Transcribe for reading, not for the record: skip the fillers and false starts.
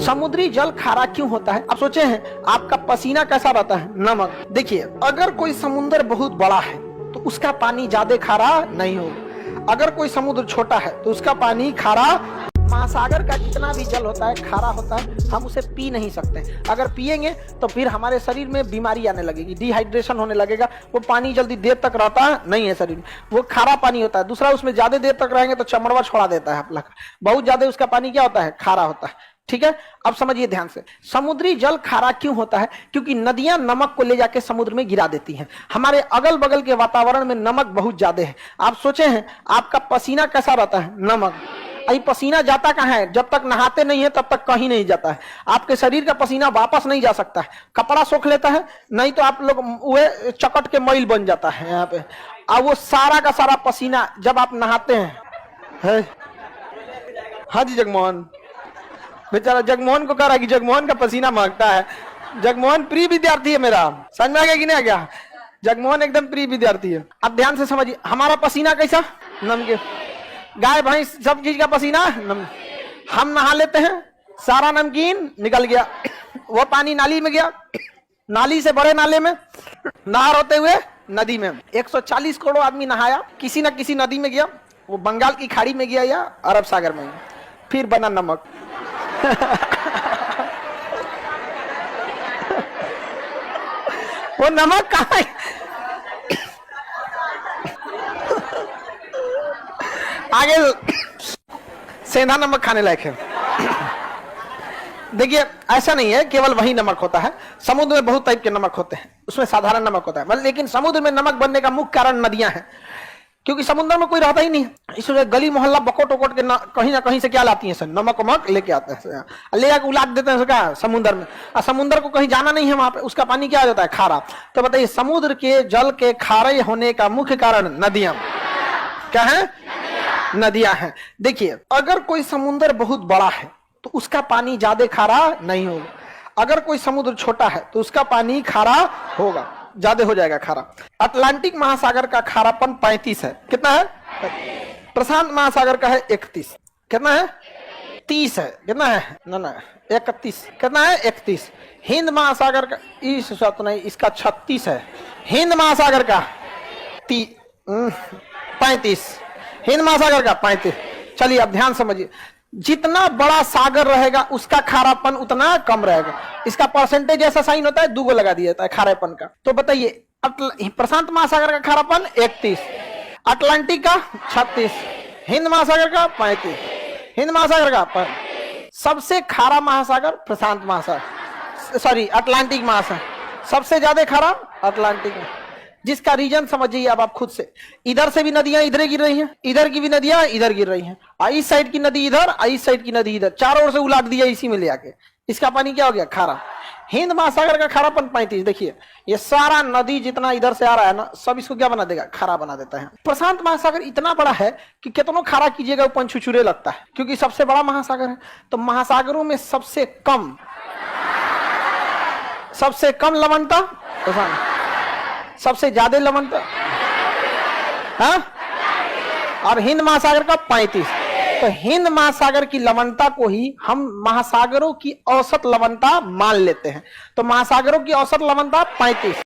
समुद्री जल खारा क्यों होता है? आप सोचे हैं आपका पसीना कैसा रहता है? नमक। देखिए, अगर कोई समुद्र बहुत बड़ा है तो उसका पानी ज्यादा खारा नहीं होगा। अगर कोई समुद्र छोटा है तो उसका पानी खारा। महासागर का जितना भी जल होता है खारा होता है, हम उसे पी नहीं सकते। अगर पिएंगे तो फिर हमारे शरीर में बीमारी आने लगेगी, डिहाइड्रेशन होने लगेगा। वो पानी जल्दी देर तक रहता नहीं है शरीर में, वो खारा पानी होता है। दूसरा, उसमें ज्यादा देर तक रहेंगे तो चमड़वा छोड़ा देता है आपला, बहुत ज्यादा उसका पानी क्या होता है? खारा होता है। ठीक है, अब समझिए ध्यान से, समुद्री जल खारा क्यों होता है? क्योंकि नदियां नमक को ले जाके समुद्र में गिरा देती हैं। हमारे अगल बगल के वातावरण में नमक बहुत ज्यादा है। आप सोचे हैं आपका पसीना कैसा रहता है? नमक। अभी पसीना जाता कहाँ है? जब तक नहाते नहीं है तब तक कहीं नहीं जाता है। आपके शरीर का पसीना वापस नहीं जा सकता है, कपड़ा सोख लेता है, नहीं तो आप लोग वह चकट के मैल बन जाता है यहाँ पे। अब वो सारा का सारा पसीना जब आप नहाते हैं है? हाँ जी, जगमोहन बेचारा जगमोहन को कह रहा है कि जगमोहन का पसीना महकता है। जगमोहन प्रिय विद्यार्थी है मेरा, समझ में आ गया कि नहीं आ गया? जगमोहन एकदम प्रिय विद्यार्थी है। अब ध्यान से समझिए, हमारा पसीना कैसा? नमकीन। गाय भैंस सब चीज का पसीना हम नहा लेते हैं, सारा नमकीन निकल गया, वो पानी नाली में गया, नाली से बड़े नाले में, नहर होते हुए नदी में। 140 करोड़ आदमी नहाया, किसी न किसी नदी में गया, वो बंगाल की खाड़ी में गया या अरब सागर में, फिर बना नमक। वो नमक कहाँ है? आगे सेंधा नमक खाने लायक है। देखिए, ऐसा नहीं है केवल वही नमक होता है, समुद्र में बहुत टाइप के नमक होते हैं, उसमें साधारण नमक होता है, लेकिन समुद्र में नमक बनने का मुख्य कारण नदियां हैं, क्योंकि समुद्र में कोई रहता ही नहीं। इसलिए गली मोहल्ला बकोट वकोट के कहीं ना कहीं से क्या लाती हैं सर? नमक वमक लेके आते हैं, ले आके उलाट देते हैं क्या समुद्र में। और समुद्र को कहीं जाना नहीं है, वहां पे उसका पानी क्या हो जाता है? खारा। तो बताइए, समुद्र के जल के खारे होने का मुख्य कारण नदियां। क्या है? नदियां हैं। देखिए, अगर कोई समुद्र बहुत बड़ा है तो उसका पानी ज्यादा खारा नहीं होगा। अगर कोई समुद्र छोटा है तो उसका पानी खारा होगा, ज्यादा हो जाएगा खारा। अटलांटिक महासागर का खारापन 35 है। कितना है? प्रशांत महासागर का है 31। कितना है? 30 है। कितना है? ना 31। कितना है? 31। हिंद महासागर का इस नहीं, इसका 36 है। हिंद महासागर का 35। हिंद महासागर का 35। चलिए अब ध्यान समझिए, जितना बड़ा सागर रहेगा उसका खारापन उतना कम रहेगा। इसका परसेंटेज ऐसा साइन होता है, 2 लगा दिया जाता है खारेपन का। तो बताइए, प्रशांत महासागर का खारापन 31, अटलांटिक का 36, हिंद महासागर का 35। हिंद महासागर का सबसे खारा महासागर प्रशांत महासागर, सॉरी अटलांटिक महासागर। सबसे ज्यादा खारा अटलांटिक में, जिसका रीजन समझिए अब आप खुद से। इधर से भी नदियां इधर गिर रही हैं, इधर की भी नदियां इधर गिर रही हैं, इस साइड की नदी इधर, इस साइड की नदी इधर, चारों ओर से उलाट दिया इसी में ले आके। इसका पानी क्या हो गया? खारा। हिंद महासागर का खारापन 35। देखिए, ये सारा नदी जितना इधर से आ रहा है ना, सब इसको क्या बना देगा? खारा बना देता है। प्रशांत महासागर इतना बड़ा है कि कितनों खारा कीजिएगा वो पंचुचुरे लगता है, क्योंकि सबसे बड़ा महासागर है। तो महासागरों में सबसे कम लवणता प्रशांत, सबसे ज्यादा लवणता हाँ? और हिंद महासागर का 35। तो हिंद महासागर की लवणता को ही हम महासागरों की औसत लवणता मान लेते हैं। तो महासागरों की औसत लवणता 35।